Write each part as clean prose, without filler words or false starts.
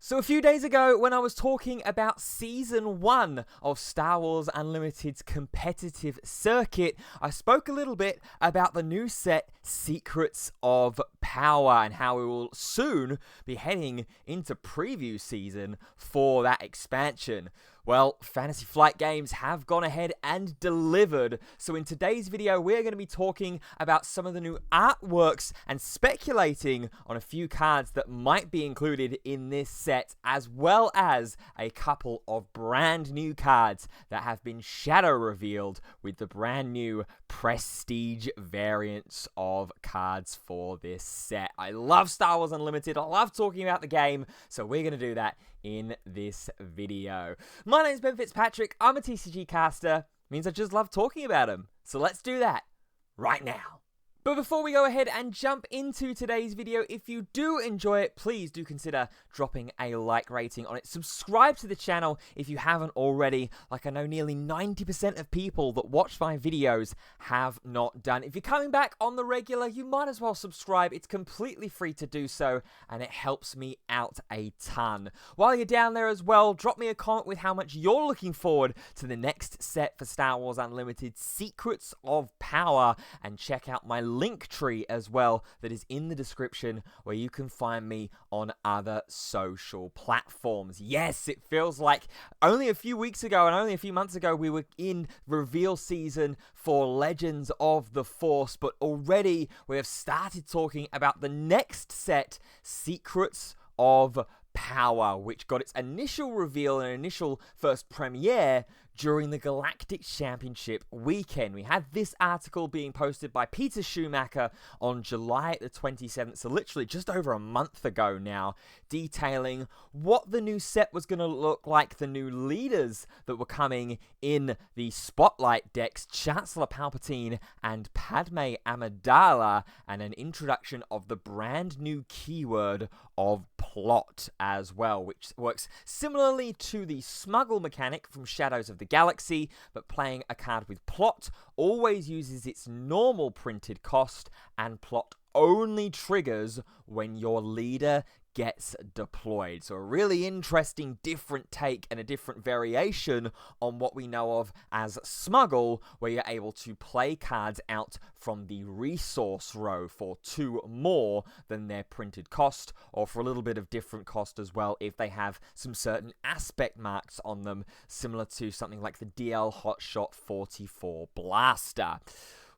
So a few days ago, when I was talking about Season 1 of Star Wars Unlimited's competitive circuit, I spoke a little bit about the new set, Secrets of Power, and how we will soon be heading into preview season for that expansion. Well, Fantasy Flight Games have gone ahead and delivered. So in today's video, we're going to be talking about some of the new artworks and speculating on a few cards that might be included in this set, as well as a couple of brand new cards that have been shadow revealed with the brand new prestige variants of cards for this set. I love Star Wars Unlimited. I love talking about the game, so we're going to do that in this video. My name's Ben Fitzpatrick. I'm a TCG caster. Means I just love talking about them. So let's do that right now. But before we go ahead and jump into today's video, if you do enjoy it, please do consider dropping a like rating on it. Subscribe to the channel if you haven't already. Like I know nearly 90% of people that watch my videos have not done. If you're coming back on the regular, you might as well subscribe. It's completely free to do so, and it helps me out a ton. While you're down there as well, drop me a comment with how much you're looking forward to the next set for Star Wars Unlimited, Secrets of Power, and check out my link tree as well that is in the description, where you can find me on other social platforms. Yes, it feels like only a few weeks ago and only a few months ago we were in reveal season for Legends of the Force, but already we have started talking about the next set, Secrets of Power, which got its initial reveal and initial first premiere during the Galactic Championship weekend. We had this article being posted by Peter Schumacher on July the 27th, so literally just over a month ago now, detailing what the new set was going to look like, the new leaders that were coming in the Spotlight decks, Chancellor Palpatine and Padme Amidala, and an introduction of the brand new keyword of plot as well, which works similarly to the smuggle mechanic from Shadows of the Galaxy, but playing a card with plot always uses its normal printed cost, and plot only triggers when your leader gets deployed. So a really interesting different take and a different variation on what we know of as smuggle, where you're able to play cards out from the resource row for 2 more than their printed cost, or for a little bit of different cost as well if they have some certain aspect marks on them, similar to something like the DL Hotshot 44 Blaster.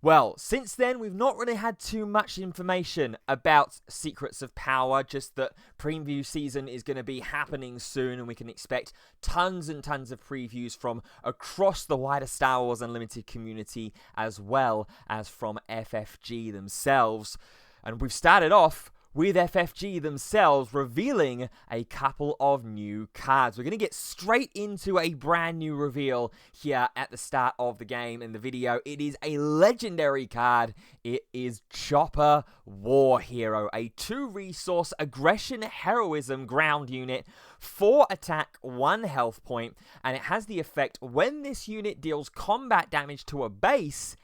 Well, since then, we've not really had too much information about Secrets of Power, just that preview season is going to be happening soon, and we can expect tons and tons of previews from across the wider Star Wars Unlimited community, as well as from FFG themselves. And we've started off with FFG themselves revealing a couple of new cards. We're going to get straight into a brand new reveal here at the start of the game in the video. It is a legendary card. It is Chopper War Hero, a 2-resource aggression heroism ground unit, 4 attack, 1 health point, and it has the effect when this unit deals combat damage to a base,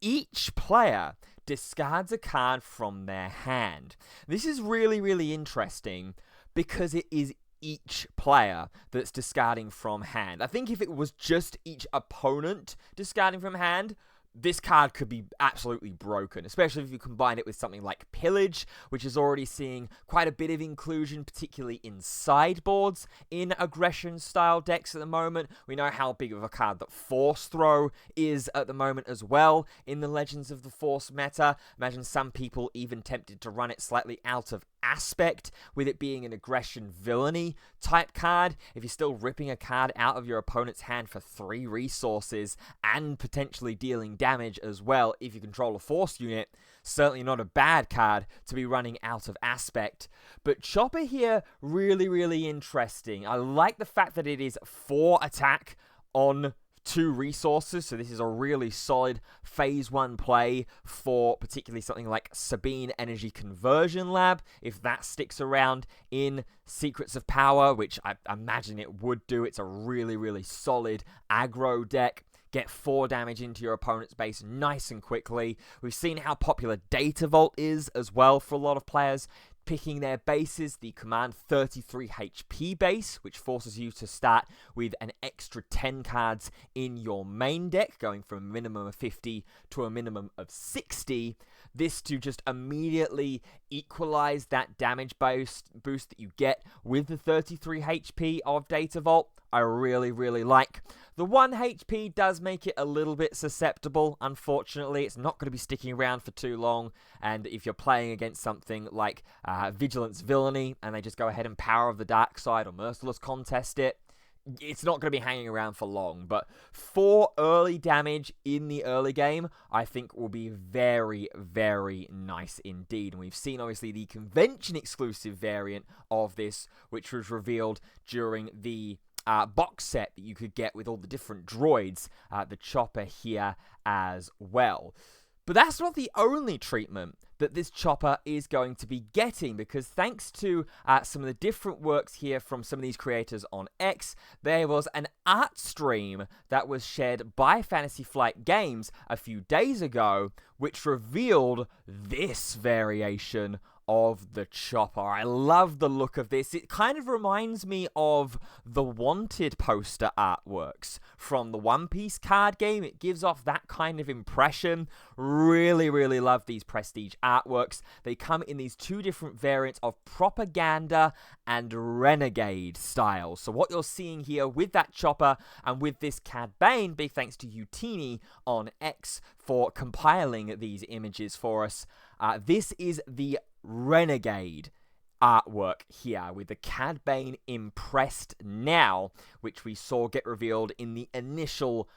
each player discards a card from their hand. This is really, really interesting because it is each player that's discarding from hand. I think if it was just each opponent discarding from hand, this card could be absolutely broken, especially if you combine it with something like Pillage, which is already seeing quite a bit of inclusion, particularly in sideboards in aggression-style decks at the moment. We know how big of a card that Force Throw is at the moment as well in the Legends of the Force meta. Imagine some people even tempted to run it slightly out of aspect, with it being an aggression villainy type card. If you're still ripping a card out of your opponent's hand for 3 resources and potentially dealing damage as well if you control a force unit, certainly not a bad card to be running out of aspect. But Chopper here, really, really interesting. I like the fact that it is 4 attack on 2 resources, so this is a really solid phase 1 play for particularly something like Sabine Energy Conversion Lab, if that sticks around in Secrets of Power, which I imagine it would do. It's a really, really solid aggro deck. Get 4 damage into your opponent's base nice and quickly. We've seen how popular Data Vault is as well for a lot of players. picking their bases, the command 33 HP base, which forces you to start with an extra 10 cards in your main deck, going from a minimum of 50 to a minimum of 60. This to just immediately equalize that damage boost that you get with the 33 HP of Data Vault. I really, really like. The 1 HP does make it a little bit susceptible, unfortunately. It's not going to be sticking around for too long, and if you're playing against something like Vigilance Villainy, and they just go ahead and Power of the Dark Side or Merciless Contest it, it's not going to be hanging around for long. But 4 early damage in the early game, I think will be very, very nice indeed. And we've seen, obviously, the convention-exclusive variant of this, which was revealed during the box set that you could get with all the different droids, the chopper here as well. But that's not the only treatment that this chopper is going to be getting, because thanks to some of the different works here from some of these creators on X, there was an art stream that was shared by Fantasy Flight Games a few days ago, which revealed this variation of the chopper. I love the look of this. It kind of reminds me of the Wanted poster artworks from the One Piece card game. It gives off that kind of impression. Really, really love these prestige artworks. They come in these 2 different variants of Propaganda and Renegade styles. So what you're seeing here with that chopper and with this Cad Bane, big thanks to Utini on X for compiling these images for us. This is the Renegade artwork here with the Cad Bane impressed now, which we saw get revealed in the initial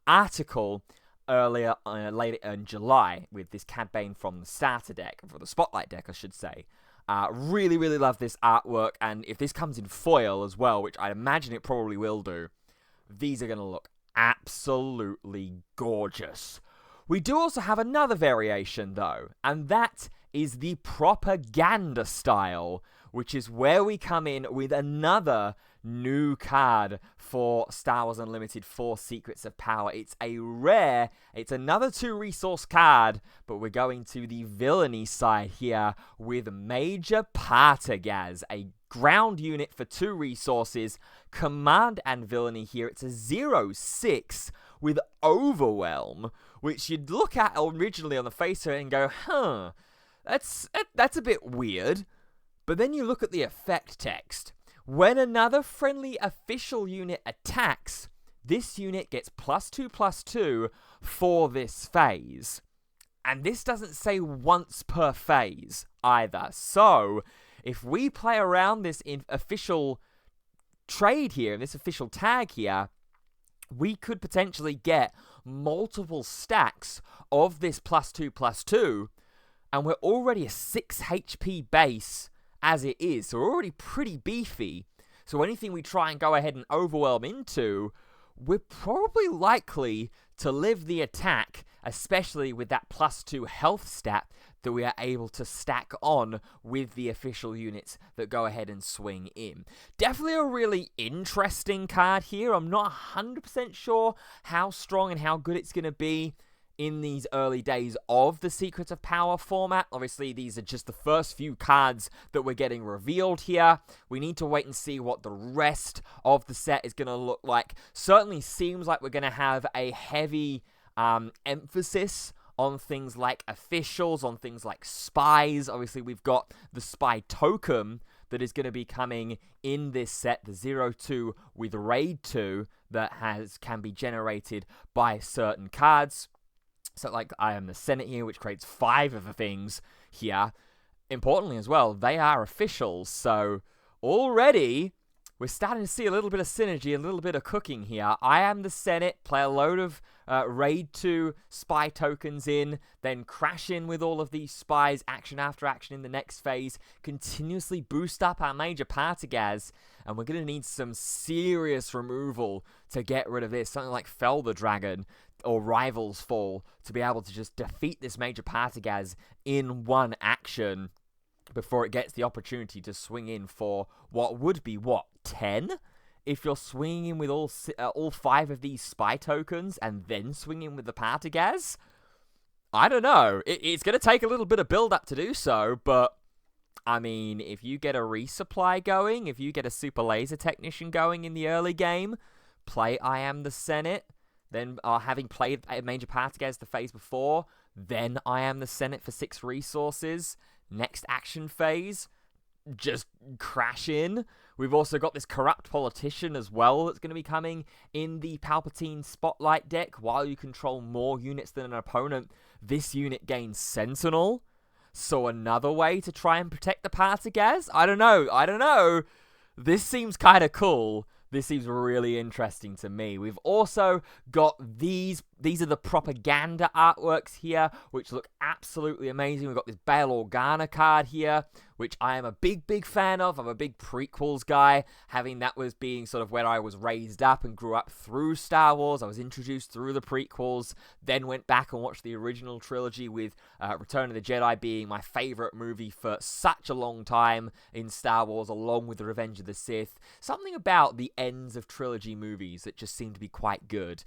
article later in July with this Cad Bane from the starter deck, for the Spotlight deck, I should say. Really, really love this artwork, and if this comes in foil as well, which I'd imagine it probably will do, these are going to look absolutely gorgeous. We do also have another variation, though, and that is the Propaganda style, which is where we come in with another new card for Star Wars Unlimited 4 Secrets of Power. It's a rare, it's another 2-resource card, but we're going to the villainy side here with Major Partagaz, a ground unit for 2 resources, command and villainy here. It's a 0/6 with Overwhelm, which you'd look at originally on the face of it and go, that's a bit weird. But then you look at the effect text. When another friendly official unit attacks, this unit gets +2/+2 for this phase. And this doesn't say once per phase either. So, if we play around this official trade here, this official tag here, we could potentially get multiple stacks of this +2/+2, and we're already a 6 HP base as it is, so we're already pretty beefy. So anything we try and go ahead and overwhelm into, we're probably likely to live the attack, especially with that +2 health stat that we are able to stack on with the official units that go ahead and swing in. Definitely a really interesting card here. I'm not 100% sure how strong and how good it's going to be in these early days of the Secrets of Power format. Obviously, these are just the first few cards that we're getting revealed here. We need to wait and see what the rest of the set is going to look like. Certainly seems like we're going to have a heavy emphasis on things like officials, on things like spies. Obviously, we've got the spy token that is going to be coming in this set, the 0/2 with Raid 2 that can be generated by certain cards. So, like, I am the Senate here, which creates 5 of the things here. Importantly as well, they are officials, so already we're starting to see a little bit of synergy, a little bit of cooking here. I am the Senate, play a load of Raid 2 spy tokens in, then crash in with all of these spies, action after action in the next phase, continuously boost up our Major Partagaz, and we're going to need some serious removal to get rid of this. Something like Fell the Dragon or Rival's Fall to be able to just defeat this Major Partagaz in one action before it gets the opportunity to swing in for what would be, 10? If you're swinging in with all 5 of these spy tokens and then swing in with the Partagaz? I don't know. It's going to take a little bit of build-up to do so, but I mean, if you get a resupply going, if you get a super laser technician going in the early game, play I Am the Senate, then having played a major part against the phase before, then I Am the Senate for 6 resources. Next action phase, just crash in. We've also got this corrupt politician as well that's going to be coming in the Palpatine Spotlight deck. While you control more units than an opponent, this unit gains Sentinel. So another way to try and protect the Partagaz? I don't know. This seems kind of cool. This seems really interesting to me. We've also got these. These are the propaganda artworks here, which look absolutely amazing. We've got this Bail Organa card here, which I am a big fan of. I'm a big prequels guy, having that was being sort of where I was raised up and grew up through Star Wars. I was introduced through the prequels, then went back and watched the original trilogy, with Return of the Jedi being my favorite movie for such a long time in Star Wars, along with The Revenge of the Sith. Something about the ends of trilogy movies that just seem to be quite good.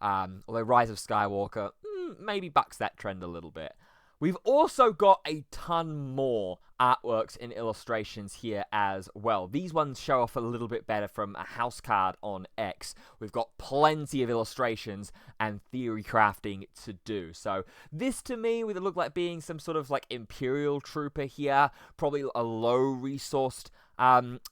Although Rise of Skywalker maybe bucks that trend a little bit. We've also got a ton more artworks and illustrations here as well. These ones show off a little bit better from a house card on X. We've got plenty of illustrations and theory crafting to do. So this to me would look like being some sort of like Imperial Trooper here. Probably a low-resourced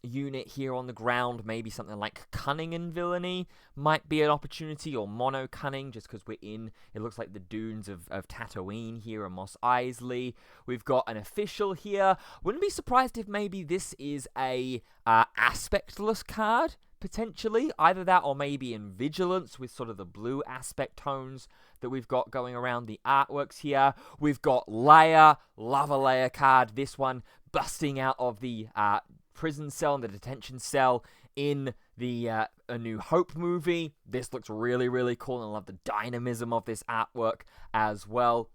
unit here on the ground. Maybe something like Cunning and Villainy might be an opportunity, or Mono Cunning, just because we're in, it looks like the dunes of Tatooine here and Mos Eisley. We've got an official here. Wouldn't be surprised if maybe this is a aspectless card, potentially. Either that or maybe in Vigilance with sort of the blue aspect tones that we've got going around the artworks here. We've got Leia, love a Leia card. This one busting out of the prison cell and the detention cell in the A New Hope movie. This looks really cool, and I love the dynamism of this artwork as well.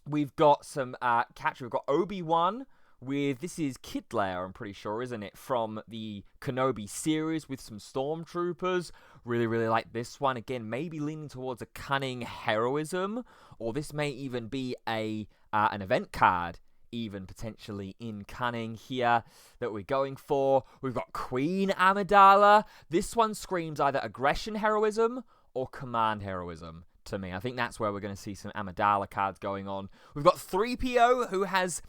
We've got some capture. We've got Obi-Wan with, this is Kid Leia, I'm pretty sure, isn't it? From the Kenobi series with some stormtroopers. Really like this one. Again, maybe leaning towards a cunning heroism, or this may even be an event card, even potentially in cunning here that we're going for. We've got Queen Amidala. This one screams either aggression heroism or command heroism to me. I think that's where we're going to see some Amidala cards going on. We've got 3PO, who has,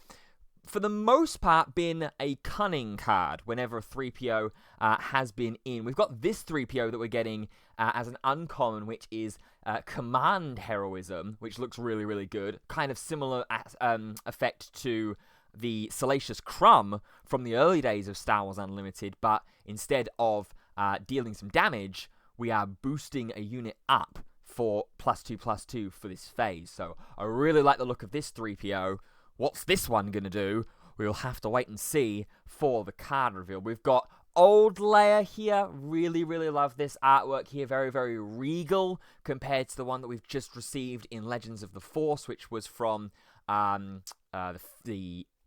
for the most part, been a cunning card whenever 3PO has been in. We've got this 3PO that we're getting as an uncommon, which is command heroism, which looks really good. Kind of similar effect to the Salacious Crumb from the early days of Star Wars Unlimited, but instead of dealing some damage, we are boosting a unit up for +2/+2 for this phase. So I really like the look of this 3PO. What's this one going to do? We'll have to wait and see for the card reveal. We've got Old Leia here. Really love this artwork here. Very regal compared to the one that we've just received in Legends of the Force, which was from the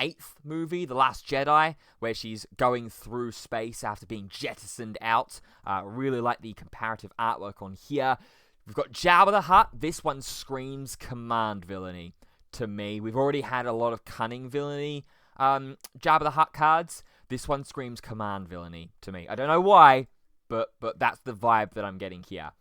8th movie, The Last Jedi, where she's going through space after being jettisoned out. Really like the comparative artwork on here. We've got Jabba the Hutt. This one screams command villainy to me. We've already had a lot of cunning villainy Jabba the Hutt cards. This one screams command villainy to me. I don't know why, but that's the vibe that I'm getting here.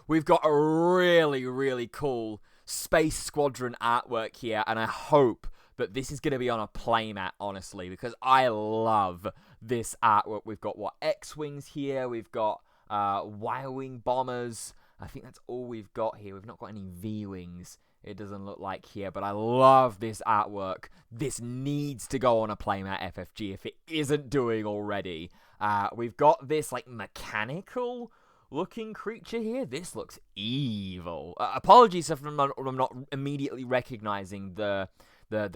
We've got a really cool Space Squadron artwork here, and I hope that this is going to be on a playmat, honestly, because I love this artwork. We've got, X-Wings here. We've got Y-Wing bombers. I think that's all we've got here. We've not got any V-Wings, it doesn't look like here, but I love this artwork. This needs to go on a playmat FFG if it isn't doing already. We've got this, like, mechanical looking creature here. This looks evil. Apologies if I'm not immediately recognizing the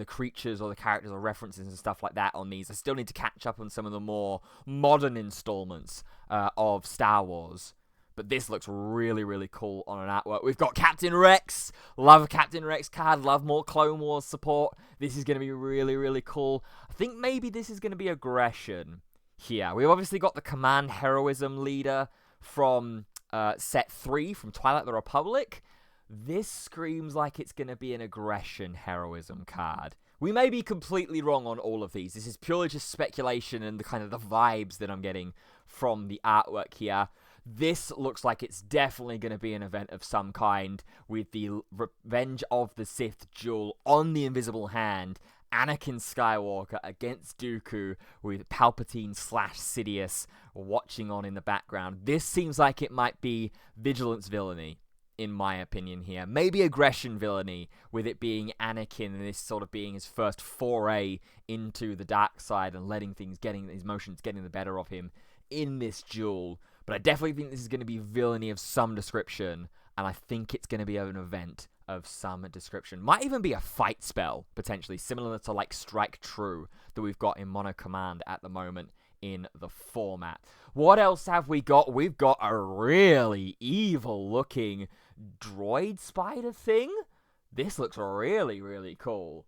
creatures or the characters or references and stuff like that on these. I still need to catch up on some of the more modern installments of Star Wars. But this looks really cool on an artwork. We've got Captain Rex. Love a Captain Rex card. Love more Clone Wars support. This is going to be really cool. I think maybe this is going to be aggression here. We've obviously got the Command Heroism leader from set 3 from Twilight of the Republic. This screams like it's going to be an aggression heroism card. We may be completely wrong on all of these. This is purely just speculation and the kind of the vibes that I'm getting from the artwork here. This looks like it's definitely going to be an event of some kind, with the Revenge of the Sith duel on the Invisible Hand. Anakin Skywalker against Dooku, with Palpatine/Sidious watching on in the background. This seems like it might be Vigilance villainy, in my opinion here. Maybe aggression villainy, with it being Anakin and this sort of being his first foray into the dark side and letting things his emotions getting the better of him in this duel. But I definitely think this is going to be villainy of some description, and I think it's going to be an event of some description. Might even be a fight spell, potentially, similar to like Strike True that we've got in Mono Command at the moment in the format. What else have we got? We've got a really evil-looking droid spider thing. This looks really, really cool.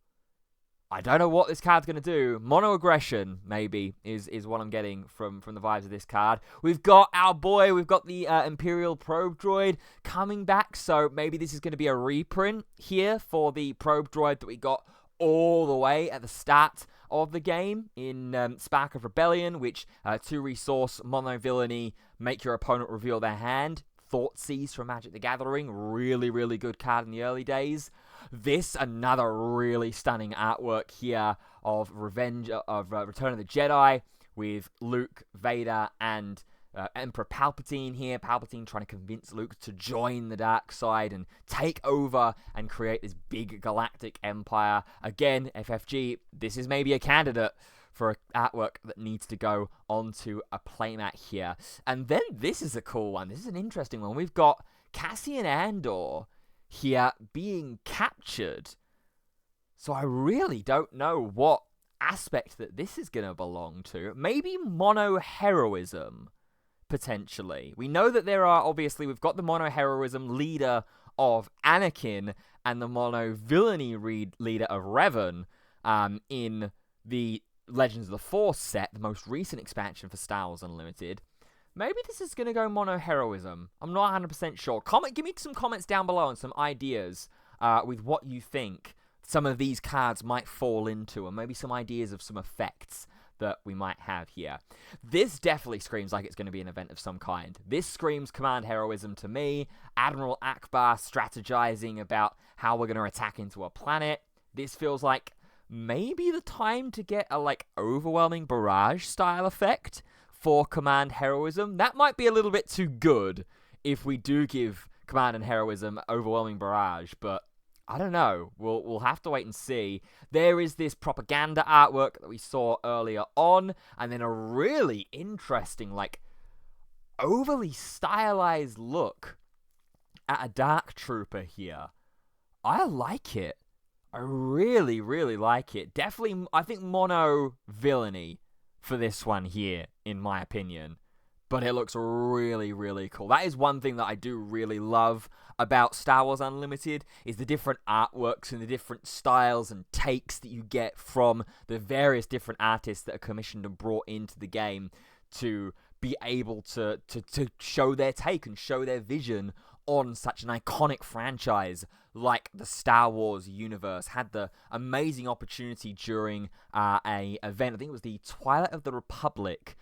I don't know what this card's going to do. Mono aggression, maybe, is what I'm getting from the vibes of this card. We've got our boy, we've got the Imperial Probe Droid coming back, so maybe this is going to be a reprint here for the Probe Droid that we got all the way at the start of the game in Spark of Rebellion, which 2-resource, mono villainy, make your opponent reveal their hand. Thoughtseized from Magic the Gathering, really, really good card in the early days. This, another really stunning artwork here of Return of the Jedi, with Luke, Vader, and Emperor Palpatine here. Palpatine trying to convince Luke to join the dark side and take over and create this big galactic empire. Again, FFG, this is maybe a candidate for an artwork that needs to go onto a playmat here. And then this is a cool one. This is an interesting one. We've got Cassian Andor here being captured. So I really don't know what aspect that this is going to belong to. Maybe mono heroism, potentially. We know that there are, obviously, we've got the mono heroism leader of Anakin and the mono villainy leader of Revan in the Legends of the Force set, the most recent expansion for Star Wars Unlimited. Maybe this is going to go mono heroism. I'm not 100% sure. Give me some comments down below and some ideas with what you think some of these cards might fall into, and maybe some ideas of some effects that we might have here. This definitely screams like it's going to be an event of some kind. This screams command heroism to me. Admiral Akbar strategizing about how we're going to attack into a planet. This feels like maybe the time to get a overwhelming barrage style effect for command heroism. That might be a little bit too good if we do give command and heroism overwhelming barrage, but I don't know. We'll have to wait and see. There is this propaganda artwork that we saw earlier on, and then a really interesting, overly stylized look at a Dark Trooper here. I like it. I really, really like it. Definitely, I think mono villainy for this one here, in my opinion. But it looks really, really cool. That is one thing that I do really love about Star Wars Unlimited, is the different artworks and the different styles and takes that you get from the various different artists that are commissioned and brought into the game to be able to show their take and show their vision on such an iconic franchise like the Star Wars universe. Had the amazing opportunity during a event, I think it was the Twilight of the Republic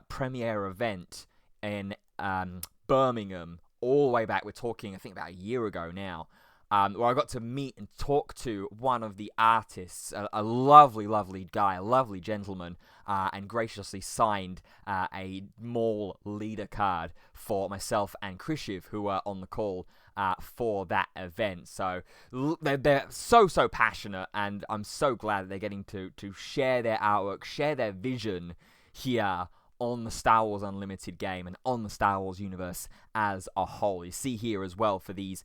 premiere event in Birmingham, all the way back, we're talking, I think, about a year ago now, where I got to meet and talk to one of the artists, a lovely, lovely guy, a lovely gentleman, and graciously signed a Maul leader card for myself and Krishiv, who were on the call for that event. So they're so passionate, and I'm so glad that they're getting to share their artwork, share their vision here on the Star Wars Unlimited game and on the Star Wars universe as a whole. You see here as well for these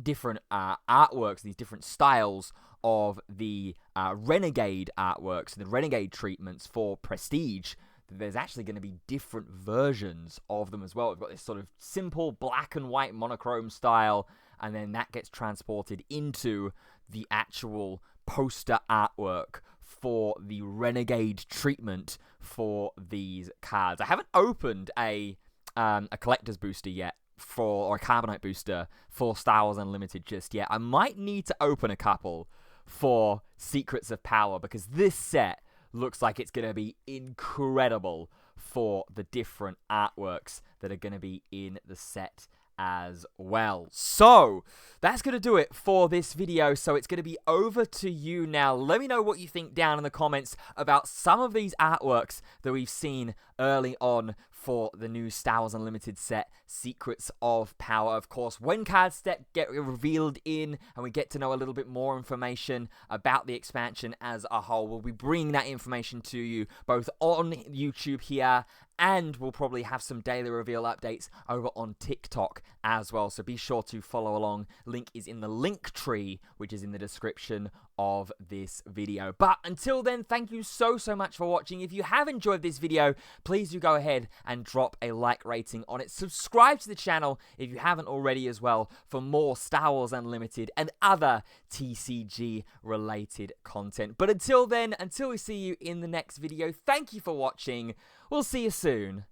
different artworks, these different styles of the Renegade artworks, the Renegade treatments for Prestige. There's actually going to be different versions of them as well. We've got this sort of simple black and white monochrome style, and then that gets transported into the actual poster artwork for the Renegade treatment for these cards. I haven't opened a collector's booster yet or a Carbonite booster for Star Wars Unlimited just yet. I might need to open a couple for Secrets of Power, because this set looks like it's going to be incredible for the different artworks that are going to be in the set as well. So that's going to do it for this video. So it's going to be over to you now. Let me know what you think down in the comments about some of these artworks that we've seen early on for the new Star Wars Unlimited set, Secrets of Power. Of course, when cards get revealed in and we get to know a little bit more information about the expansion as a whole, we'll be bringing that information to you both on YouTube here, and we'll probably have some daily reveal updates over on TikTok as well. So be sure to follow along. Link is in the link tree, which is in the description of this video. But until then, thank you so much for watching. If you have enjoyed this video, please do go ahead and drop a like rating on it. Subscribe to the channel if you haven't already as well for more Star Wars Unlimited and other TCG related content. But until then, until we see you in the next video, thank you for watching. We'll see you soon.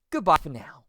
Goodbye for now.